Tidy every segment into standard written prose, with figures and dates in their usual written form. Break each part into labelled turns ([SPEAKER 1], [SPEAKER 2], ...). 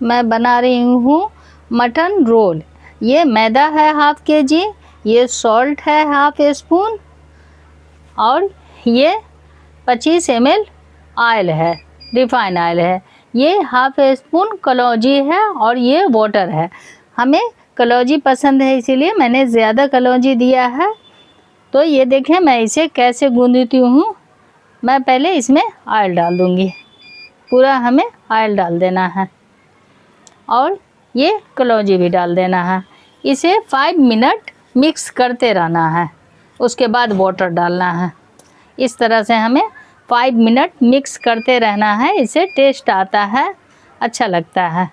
[SPEAKER 1] मैं बना रही हूँ मटन रोल। ये मैदा है ½ kg, ये सॉल्ट है ½ स्पून और ये 25 ml ऑयल है, रिफाइन ऑयल है। ये ½ स्पून कलौंजी है और ये वाटर है। हमें कलौंजी पसंद है इसीलिए मैंने ज़्यादा कलौंजी दिया है। तो ये देखें मैं इसे कैसे गूंदती हूँ। मैं पहले इसमें ऑयल डाल दूँगी, पूरा हमें ऑयल डाल देना है और ये कलौंजी भी डाल देना है। इसे 5 मिनट मिक्स करते रहना है, उसके बाद वाटर डालना है। इस तरह से हमें 5 मिनट मिक्स करते रहना है, इससे टेस्ट आता है, अच्छा लगता है।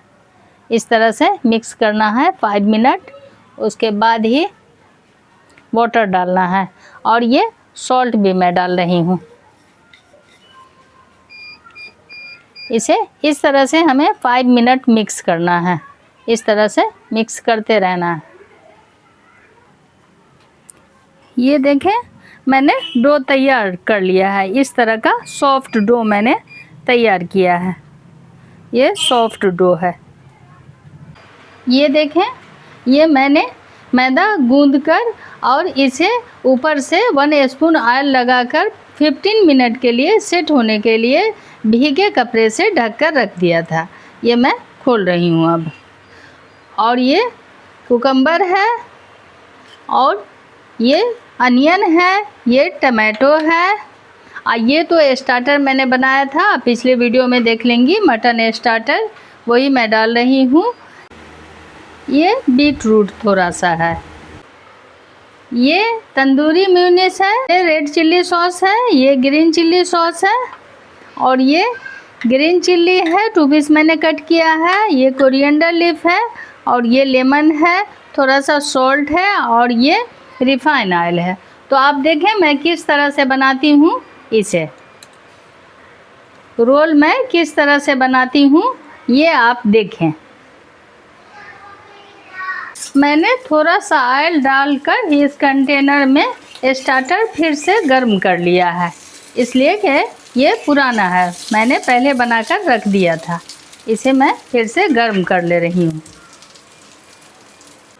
[SPEAKER 1] इस तरह से मिक्स करना है 5 मिनट, उसके बाद ही वाटर डालना है। और ये सॉल्ट भी मैं डाल रही हूँ। इसे इस तरह से हमें 5 मिनट मिक्स करना है, इस तरह से मिक्स करते रहना है। ये देखें मैंने डो तैयार कर लिया है, इस तरह का सॉफ्ट डो मैंने तैयार किया है। ये सॉफ्ट डो है। ये देखें ये मैंने मैदा गूंदकर और इसे ऊपर से 1 स्पून ऑयल लगाकर 15 मिनट के लिए सेट होने के लिए भीगे कपड़े से ढककर रख दिया था। ये मैं खोल रही हूँ अब। और ये कुकम्बर है और ये अनियन है, ये टमाटो है। ये तो स्टार्टर मैंने बनाया था, पिछले वीडियो में देख लेंगी, मटन स्टार्टर, वही मैं डाल रही हूँ। ये बीट रूट थोड़ा सा है। ये तंदूरी मेयोनेज़ है, ये रेड चिल्ली सॉस है, ये ग्रीन चिल्ली सॉस है और ये ग्रीन चिल्ली है, 2 पीस मैंने कट किया है। ये कोरिएंडर लीफ है और ये लेमन है, थोड़ा सा सॉल्ट है और ये रिफाइन ऑयल है। तो आप देखें मैं किस तरह से बनाती हूँ इसे, रोल मैं किस तरह से बनाती हूँ, ये आप देखें। मैंने थोड़ा सा ऑयल डालकर इस कंटेनर में स्टार्टर फिर से गर्म कर लिया है, इसलिए कि ये पुराना है, मैंने पहले बनाकर रख दिया था। इसे मैं फिर से गर्म कर ले रही हूँ।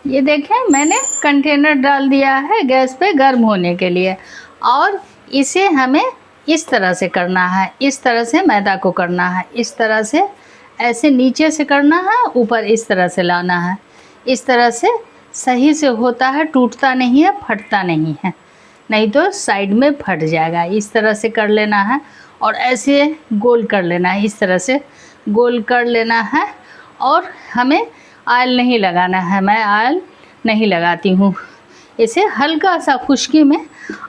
[SPEAKER 1] ये देखें मैंने कंटेनर डाल दिया है गैस पे गर्म होने के लिए और इसे हमें इस तरह से करना है, इस तरह से मैदा को करना है, इस तरह से ऐसे नीचे से करना है, ऊपर इस तरह से लाना है। इस तरह से सही से होता है, टूटता नहीं है, फटता नहीं है, नहीं तो साइड में फट जाएगा। इस तरह से कर लेना है और ऐसे गोल कर लेना है, इस तरह से गोल कर लेना है। और हमें ऑयल नहीं लगाना है, मैं ऑयल नहीं लगाती हूँ। इसे हल्का सा खुश्की में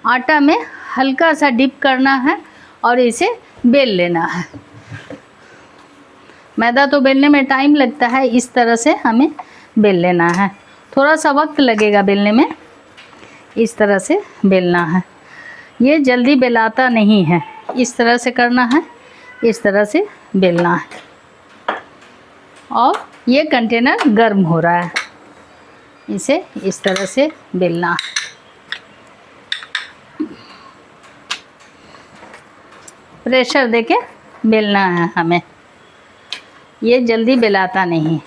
[SPEAKER 1] आटा में हल्का सा डिप करना है और इसे बेल लेना है। मैदा तो बेलने में टाइम लगता है, इस तरह से हमें बेल लेना है, थोड़ा सा वक्त लगेगा बेलने में। इस तरह से बेलना है, ये जल्दी बेलाता नहीं है, इस तरह से करना है, इस तरह से बेलना है। और ये कंटेनर गर्म हो रहा है, इसे इस तरह से बेलना है। प्रेशर देके बेलना है हमें, ये जल्दी बेलाता नहीं,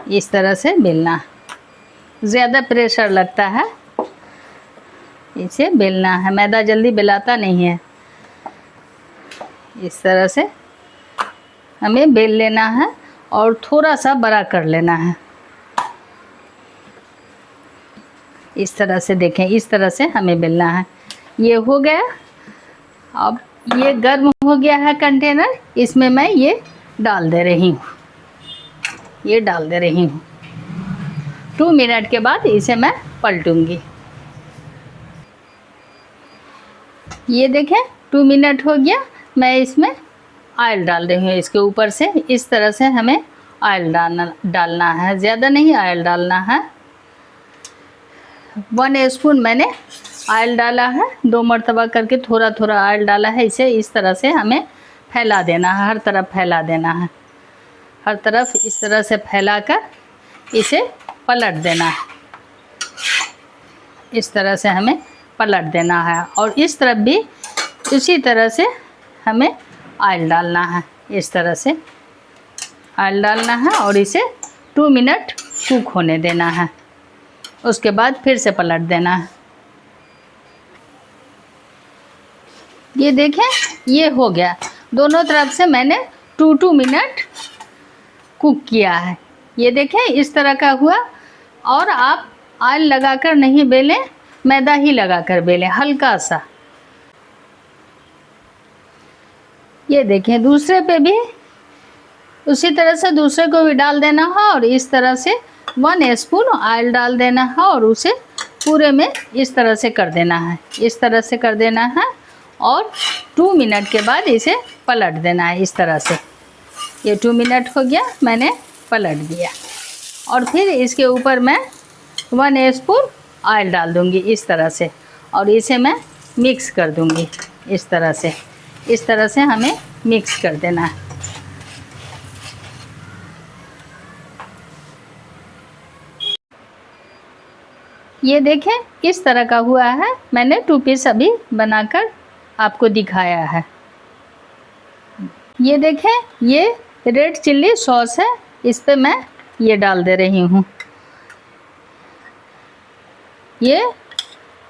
[SPEAKER 1] इस तरह से बेलना है। ज़्यादा प्रेशर लगता है, इसे बेलना है, मैदा जल्दी बेलाता नहीं है। इस तरह से हमें बेल लेना है और थोड़ा सा बड़ा कर लेना है। इस तरह से देखें, इस तरह से हमें बेलना है। ये हो गया। अब ये गर्म हो गया है कंटेनर, इसमें मैं ये डाल दे रही हूँ, ये डाल दे रही हूँ। 2 मिनट के बाद इसे मैं पलटूंगी। ये देखें 2 मिनट हो गया, मैं इसमें ऑयल डाल रही हूँ इसके ऊपर से। इस तरह से हमें ऑयल डालना है, ज़्यादा नहीं ऑयल डालना है। 1 स्पून मैंने ऑयल डाला है, 2 मरतबा करके थोड़ा थोड़ा ऑयल डाला है। इसे इस तरह से हमें फैला देना है, हर तरफ फैला देना है, हर तरफ इस तरह से फैलाकर इसे पलट देना है। इस तरह से हमें पलट देना है और इस तरफ भी इसी तरह से हमें ऑयल डालना है, इस तरह से ऑयल डालना है और इसे 2 मिनट कुक होने देना है। उसके बाद फिर से पलट देना है। ये देखें, ये हो गया। दोनों तरफ से मैंने 2 मिनट कुक किया है। ये देखें इस तरह का हुआ। और आप ऑयल लगाकर नहीं बेलें, मैदा ही लगाकर बेलें हल्का सा। ये देखें दूसरे पे भी उसी तरह से दूसरे को भी डाल देना है और इस तरह से 1 स्पून ऑयल डाल देना है और उसे पूरे में इस तरह से कर देना है, इस तरह से कर देना है। और 2 मिनट के बाद इसे पलट देना है इस तरह से। ये 2 मिनट हो गया, मैंने पलट दिया। और फिर इसके ऊपर मैं 1 स्पून ऑयल डाल दूँगी इस तरह से और इसे मैं मिक्स कर दूँगी इस तरह से। इस तरह से हमें मिक्स कर देना है। ये देखें किस तरह का हुआ है। मैंने 2 पीस अभी बनाकर आपको दिखाया है। ये देखें ये रेड चिल्ली सॉस है, इस पे मैं ये डाल दे रही हूँ। ये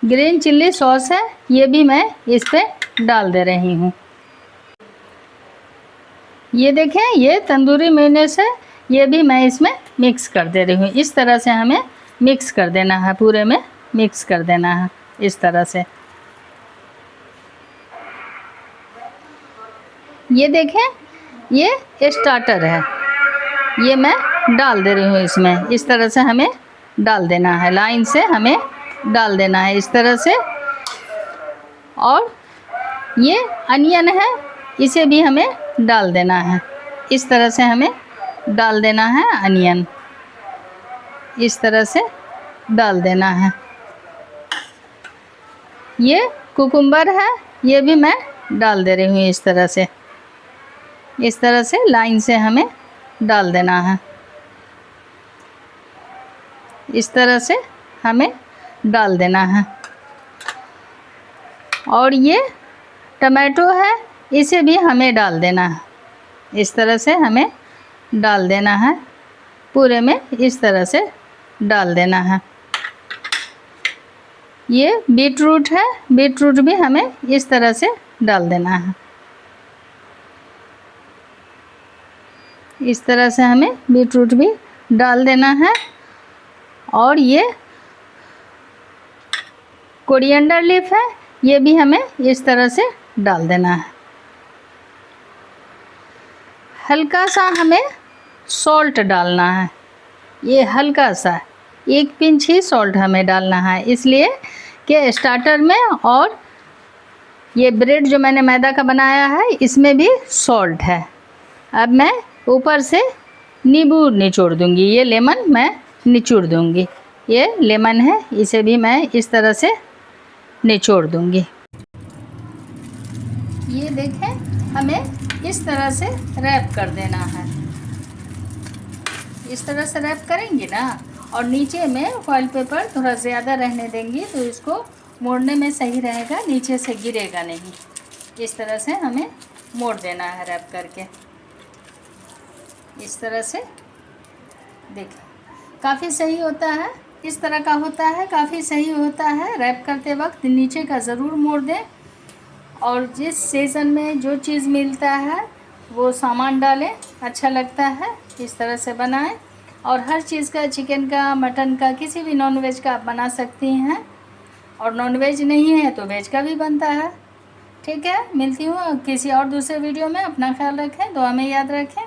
[SPEAKER 1] ग्रीन चिल्ली सॉस है, ये भी मैं इस पे डाल दे रही हूँ। ये देखें ये तंदूरी मेयोनेज़ है, ये भी मैं इसमें मिक्स कर दे रही हूँ। इस तरह से हमें मिक्स कर देना है, पूरे में मिक्स कर देना है इस तरह से। ये देखें ये स्टार्टर है, ये मैं डाल दे रही हूँ इसमें। इस तरह से हमें डाल देना है, लाइन से हमें डाल देना है इस तरह से। और ये अनियन है, इसे भी हमें डाल देना है इस तरह से। हमें डाल देना है अनियन, इस तरह से डाल देना है। ये कुकुम्बर है, ये भी मैं डाल दे रही हूँ इस तरह से। इस तरह से लाइन से हमें डाल देना है, इस तरह से हमें डाल देना है। और ये टमाटो है, इसे भी हमें डाल देना है, इस तरह से हमें डाल देना है, पूरे में इस तरह से डाल देना है। ये बीट रूट है, बीट रूट भी हमें इस तरह से डाल देना है। इस तरह से हमें बीट रूट भी डाल देना है। और ये कोरिएंडर लीफ है, ये भी हमें इस तरह से डाल देना है। हल्का सा हमें सॉल्ट डालना है, ये हल्का सा 1 पिंच ही सॉल्ट हमें डालना है, इसलिए कि स्टार्टर में और ये ब्रेड जो मैंने मैदा का बनाया है इसमें भी सॉल्ट है। अब मैं ऊपर से नींबू निचोड़ दूँगी, ये लेमन मैं निचोड़ दूँगी। ये लेमन है, इसे भी मैं इस तरह से निचोड़ दूँगी। ये देखें हमें इस तरह से रैप कर देना है, इस तरह से रैप करेंगे ना। और नीचे में फॉइल पेपर थोड़ा ज़्यादा रहने देंगी तो इसको मोड़ने में सही रहेगा, नीचे से गिरेगा नहीं। इस तरह से हमें मोड़ देना है रैप करके, इस तरह से। देखें काफ़ी सही होता है, इस तरह का होता है, काफ़ी सही होता है। रैप करते वक्त नीचे का ज़रूर मोड़ दें और जिस सीज़न में जो चीज़ मिलता है वो सामान डालें, अच्छा लगता है। इस तरह से बनाएं। और हर चीज़ का, चिकन का, मटन का, किसी भी नॉन वेज का आप बना सकती हैं। और नॉन वेज नहीं है तो वेज का भी बनता है। ठीक है, मिलती हूँ किसी और दूसरे वीडियो में। अपना ख्याल रखें, दुआ में याद रखें।